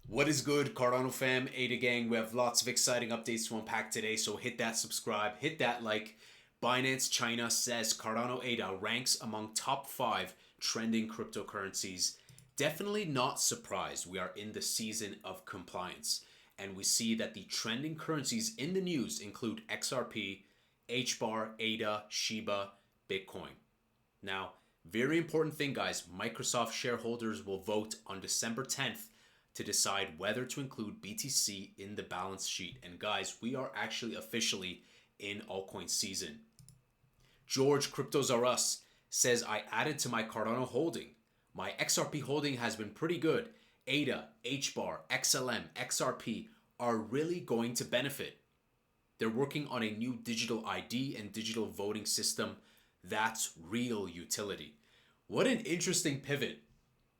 What is good, Cardano fam, ADA gang? We have lots of exciting updates to unpack today, so hit that subscribe, hit that like. Binance China says Cardano ADA ranks among top 5 trending cryptocurrencies. Definitely not surprised. We are in the season of compliance, and we see that the trending currencies in the news include XRP, HBAR, ADA, Shiba, Bitcoin. Now, very important thing, guys, Microsoft shareholders will vote on December 10th to decide whether to include BTC in the balance sheet. And guys, we are actually officially in altcoin season. George CryptosRus says, I added to my Cardano holding. My XRP holding has been pretty good. ADA, HBAR, XLM, XRP are really going to benefit. They're working on a new digital ID and digital voting system. That's real utility. What an interesting pivot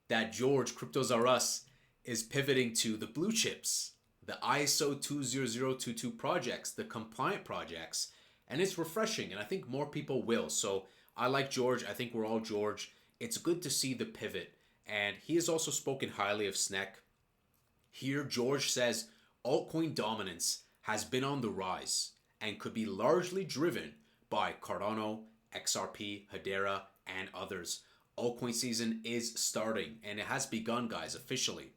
that George CryptosRus is pivoting to the blue chips, the ISO 20022 projects, the compliant projects, and it's refreshing, and I think more people will. So I like George. I think we're all George. It's good to see the pivot, and he has also spoken highly of Snek. Here, George says altcoin dominance has been on the rise and could be largely driven by Cardano, XRP, Hydra, and others. Altcoin season is starting, and it has begun, guys, officially.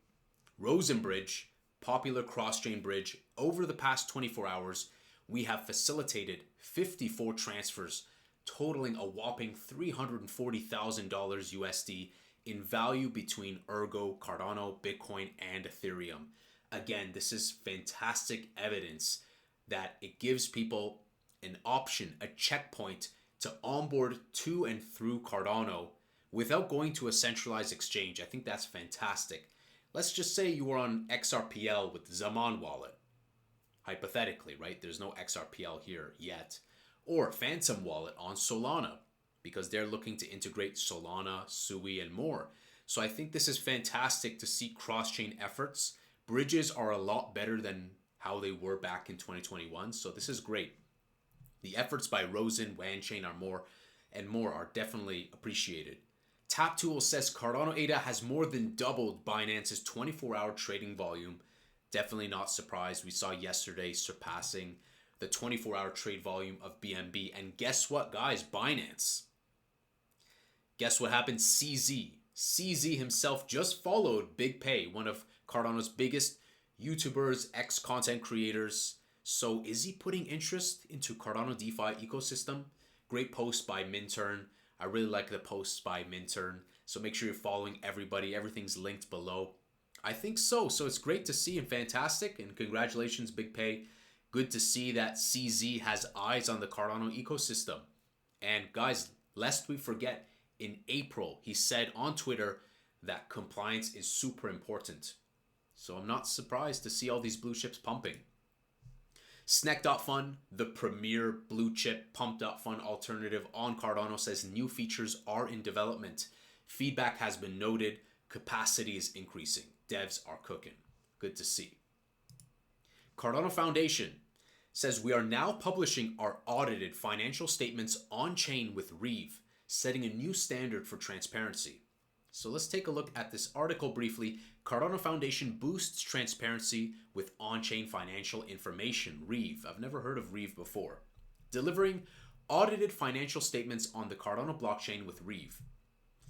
Rosen bridge, popular cross-chain bridge, over the past 24 hours, we have facilitated 54 transfers totaling a whopping $340,000 USD in value between Ergo, Cardano, Bitcoin, and Ethereum. Again, this is fantastic evidence that it gives people an option, a checkpoint to onboard to and through Cardano without going to a centralized exchange. I think that's fantastic. Let's just say you were on XRPL with Zaman wallet. Hypothetically, right? There's no XRPL here yet. Or Phantom wallet on Solana, because they're looking to integrate Solana, Sui, and more. So I think this is fantastic to see cross-chain efforts. Bridges are a lot better than how they were back in 2021. So this is great. The efforts by Rosen, Wanchain are more definitely appreciated. TapTool says Cardano ADA has more than doubled Binance's 24-hour trading volume. Definitely not surprised. We saw yesterday surpassing the 24-hour trade volume of BNB. And guess what, guys? Binance. Guess what happened? CZ himself just followed Big Pay, one of Cardano's biggest YouTubers, ex-content creators. So is he putting interest into Cardano DeFi ecosystem? Great post by Minturn. I really like the posts by Minturn. So make sure you're following everybody. Everything's linked below. I think so. So it's great to see and fantastic. And congratulations, Big Pay. Good to see that CZ has eyes on the Cardano ecosystem. And guys, lest we forget, in April, he said on Twitter that compliance is super important. So I'm not surprised to see all these blue chips pumping. SnekDotFun, the premier blue chip PumpDotFun alternative on Cardano, says new features are in development. Feedback has been noted. Capacity is increasing. Devs are cooking. Good to see. Cardano Foundation says we are now publishing our audited financial statements on-chain with Reeve, setting a new standard for transparency. So let's take a look at this article briefly. Cardano Foundation boosts transparency with on-chain financial information. Reeve. I've never heard of Reeve before. Delivering audited financial statements on the Cardano blockchain with Reeve.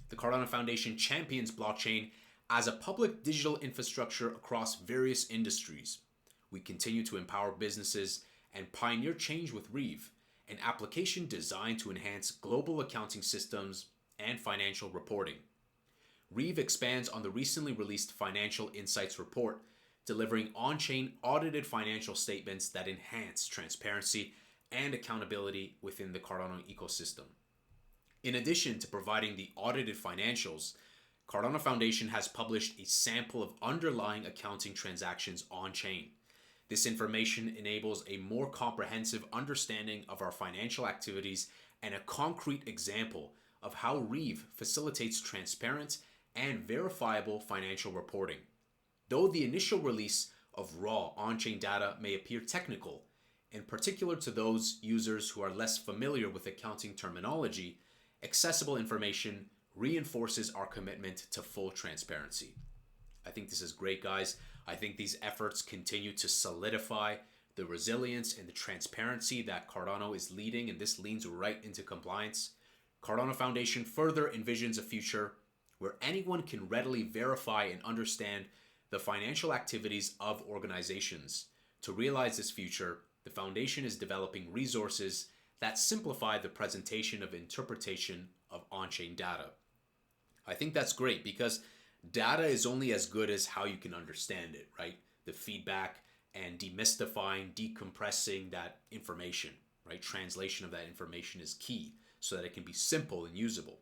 The Cardano Foundation champions blockchain as a public digital infrastructure across various industries. We continue to empower businesses and pioneer change with Reeve, an application designed to enhance global accounting systems and financial reporting. Reeve expands on the recently released Financial Insights Report, delivering on-chain audited financial statements that enhance transparency and accountability within the Cardano ecosystem. In addition to providing the audited financials, Cardano Foundation has published a sample of underlying accounting transactions on-chain. This information enables a more comprehensive understanding of our financial activities and a concrete example of how Reeve facilitates transparent and verifiable financial reporting. Though the initial release of raw on-chain data may appear technical, in particular to those users who are less familiar with accounting terminology, accessible information reinforces our commitment to full transparency. I think this is great, guys. I think these efforts continue to solidify the resilience and the transparency that Cardano is leading, and this leans right into compliance. Cardano Foundation further envisions a future where anyone can readily verify and understand the financial activities of organizations. To realize this future, the Foundation is developing resources that simplify the presentation of interpretation of on-chain data. I think that's great because data is only as good as how you can understand it, right? The feedback and demystifying, decompressing that information, right? Translation of that information is key so that it can be simple and usable.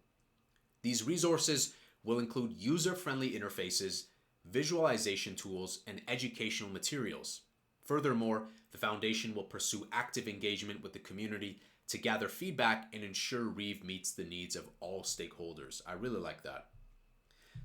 These resources will include user-friendly interfaces, visualization tools, and educational materials. Furthermore, the Foundation will pursue active engagement with the community to gather feedback and ensure Reeve meets the needs of all stakeholders. I really like that.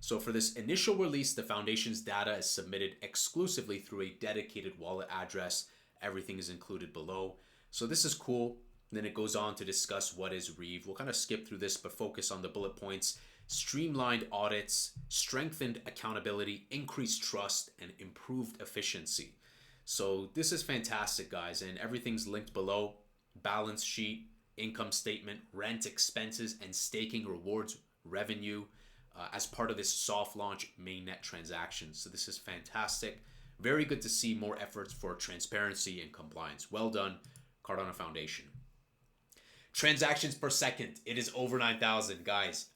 So for this initial release, the Foundation's data is submitted exclusively through a dedicated wallet address. Everything is included below. So this is cool. And then it goes on to discuss what is Reeve. We'll kind of skip through this, but focus on the bullet points. Streamlined audits, strengthened accountability, increased trust, and improved efficiency. So this is fantastic, guys, and everything's linked below. Balance sheet, income statement, rent expenses, and staking rewards revenue as part of this soft launch mainnet transaction. So this is fantastic. Very good to see more efforts for transparency and compliance. Well done, Cardano Foundation. Transactions per second. It is over 9,000, guys.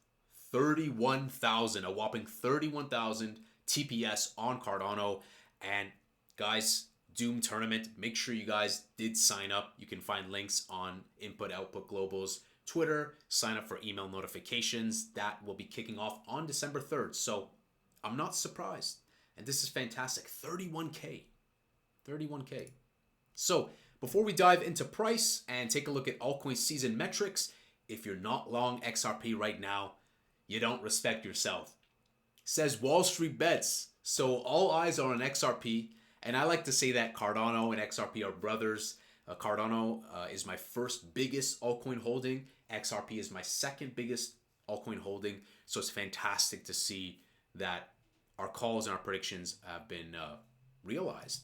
31,000, a whopping 31,000 TPS on Cardano. And guys, Doom Tournament, make sure you guys did sign up. You can find links on Input Output Global's Twitter. Sign up for email notifications. That will be kicking off on December 3rd. So I'm not surprised. And this is fantastic. 31K. 31K. So before we dive into price and take a look at altcoin season metrics, if you're not long XRP right now, you don't respect yourself. Says Wallstreebets. So all eyes are on XRP. And I like to say that Cardano and XRP are brothers. Cardano is my first biggest altcoin holding. XRP is my second biggest altcoin holding. So it's fantastic to see that our calls and our predictions have been realized.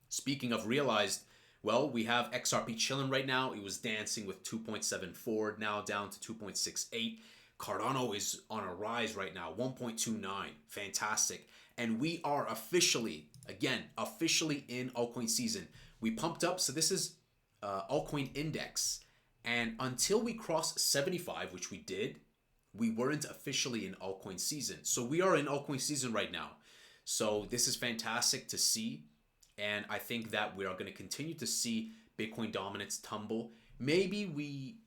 Speaking of realized, well, we have XRP chilling right now. It was dancing with 2.74, now down to 2.68. Cardano is on a rise right now, 1.29. Fantastic. And we are officially in altcoin season. We pumped up, so this is altcoin index. And until we cross 75, which we did, we weren't officially in altcoin season. So we are in altcoin season right now. So this is fantastic to see. And I think that we are going to continue to see Bitcoin dominance tumble. Maybe we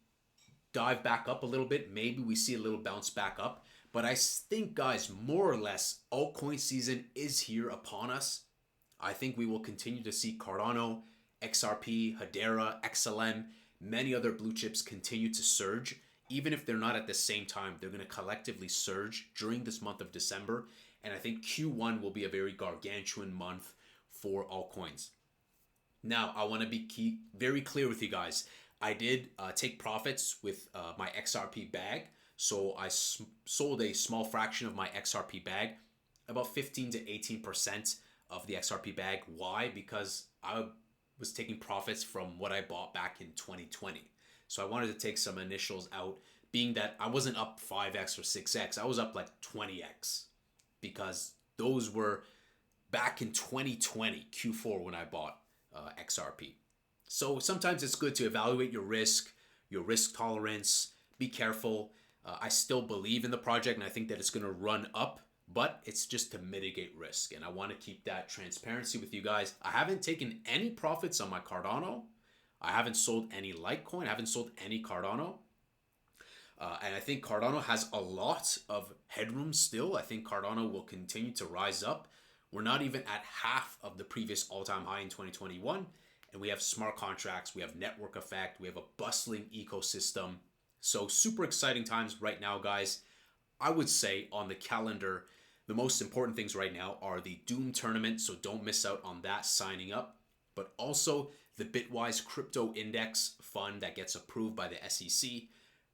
dive back up a little bit. Maybe we see a little bounce back up. But I think, guys, more or less, altcoin season is here upon us. I think we will continue to see Cardano, XRP, Hedera, XLM, many other blue chips continue to surge. Even if they're not at the same time, they're going to collectively surge during this month of December. And I think Q1 will be a very gargantuan month for altcoins. Now, I want to be very clear with you guys. I did take profits with my XRP bag. So I sold a small fraction of my XRP bag, about 15 to 18% of the XRP bag. Why? Because I was taking profits from what I bought back in 2020. So I wanted to take some initials out, being that I wasn't up 5x or 6x. I was up like 20x because those were back in 2020, Q4, when I bought XRP. So sometimes it's good to evaluate your risk tolerance, be careful. I still believe in the project and I think that it's going to run up, but it's just to mitigate risk. And I want to keep that transparency with you guys. I haven't taken any profits on my Cardano. I haven't sold any Litecoin. I haven't sold any Cardano. And I think Cardano has a lot of headroom still. I think Cardano will continue to rise up. We're not even at half of the previous all-time high in 2021. And we have smart contracts. We have network effect. We have a bustling ecosystem. So super exciting times right now, guys. I would say on the calendar, the most important things right now are the Doom Tournament. So don't miss out on that signing up. But also the Bitwise Crypto Index Fund that gets approved by the SEC.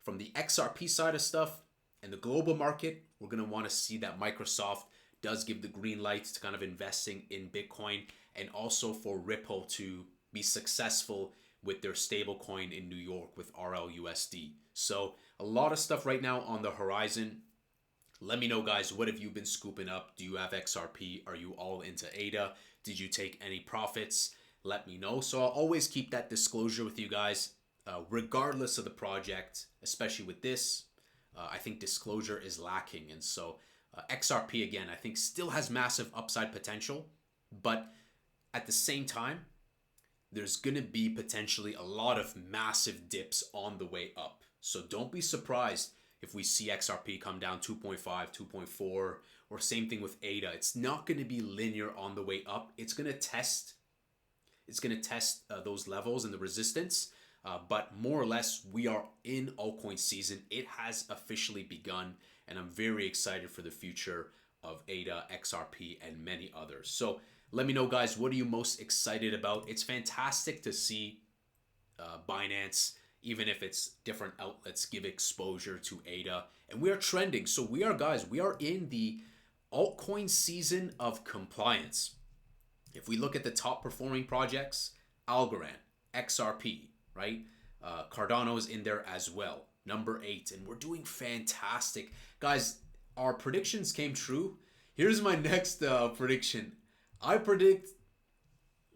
From the XRP side of stuff and the global market, we're going to want to see that Microsoft does give the green light to kind of investing in Bitcoin, and also for Ripple to be successful with their stablecoin in New York with RLUSD. So a lot of stuff right now on the horizon. Let me know, guys, what have you been scooping up? Do you have XRP? Are you all into ADA? Did you take any profits? Let me know. So I'll always keep that disclosure with you guys, regardless of the project, especially with this. I think disclosure is lacking. And so XRP, again, I think still has massive upside potential. But at the same time, there's going to be potentially a lot of massive dips on the way up. So don't be surprised if we see XRP come down 2.5, 2.4, or same thing with ADA. It's not going to be linear on the way up. It's going to test those levels and the resistance. But more or less, we are in altcoin season. It has officially begun, and I'm very excited for the future of ADA, XRP, and many others. So let me know, guys, what are you most excited about? It's fantastic to see Binance, even if it's different outlets, give exposure to ADA. And we are trending. So we are in the altcoin season of compliance. If we look at the top performing projects, Algorand, XRP, right? Cardano is in there as well, number 8. And we're doing fantastic. Guys, our predictions came true. Here's my next prediction. I predict,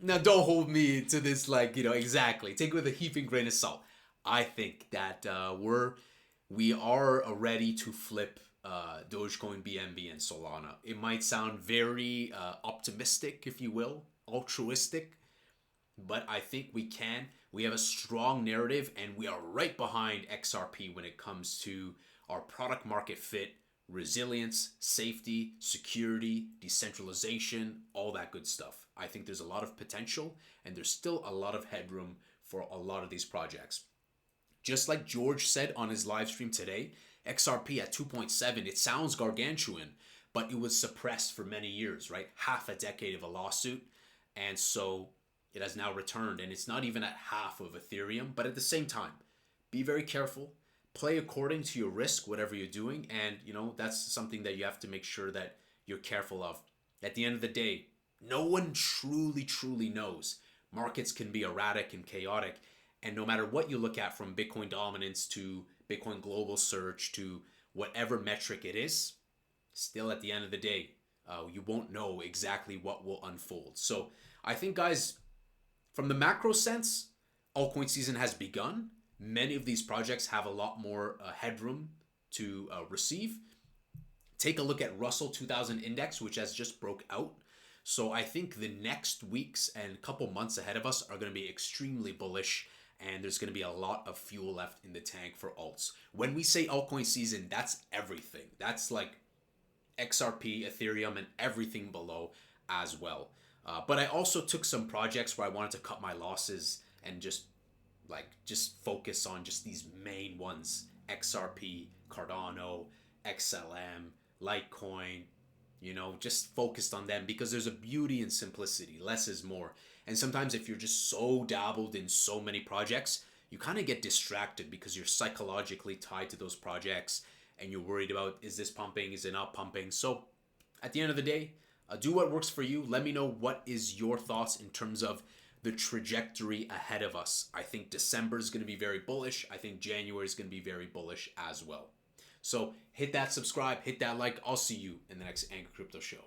now don't hold me to this exactly. Take it with a heaping grain of salt. I think that we are ready to flip Dogecoin, BNB, and Solana. It might sound very optimistic, if you will, altruistic, but I think we can. We have a strong narrative, and we are right behind XRP when it comes to our product market fit, resilience, safety, security, decentralization, all that good stuff. I think there's a lot of potential, and there's still a lot of headroom for a lot of these projects. Just like George said on his live stream today, XRP at 2.7, it sounds gargantuan, but it was suppressed for many years, right? Half a decade of a lawsuit. And so it has now returned, and it's not even at half of Ethereum. But at the same time, be very careful. Play according to your risk, whatever you're doing. And, that's something that you have to make sure that you're careful of. At the end of the day, no one truly knows. Markets can be erratic and chaotic. And no matter what you look at, from Bitcoin dominance to Bitcoin global search to whatever metric it is, still at the end of the day, you won't know exactly what will unfold. So I think, guys, from the macro sense, altcoin season has begun. Many of these projects have a lot more headroom to receive. Take a look at Russell 2000 Index, which has just broke out. So I think the next weeks and couple months ahead of us are going to be extremely bullish, and there's going to be a lot of fuel left in the tank for alts. When we say altcoin season, that's everything. That's like XRP, Ethereum, and everything below as well. But I also took some projects where I wanted to cut my losses and just focus on just these main ones: XRP, Cardano, XLM, Litecoin. Just focused on them because there's a beauty in simplicity. Less is more. And sometimes if you're just so dabbled in so many projects, you kind of get distracted because you're psychologically tied to those projects and you're worried about, is this pumping, is it not pumping? So at the end of the day, do what works for you. Let me know what is your thoughts in terms of the trajectory ahead of us. I think December is going to be very bullish. I think January is going to be very bullish as well. So hit that subscribe, hit that like. I'll see you in the next Angry Crypto Show.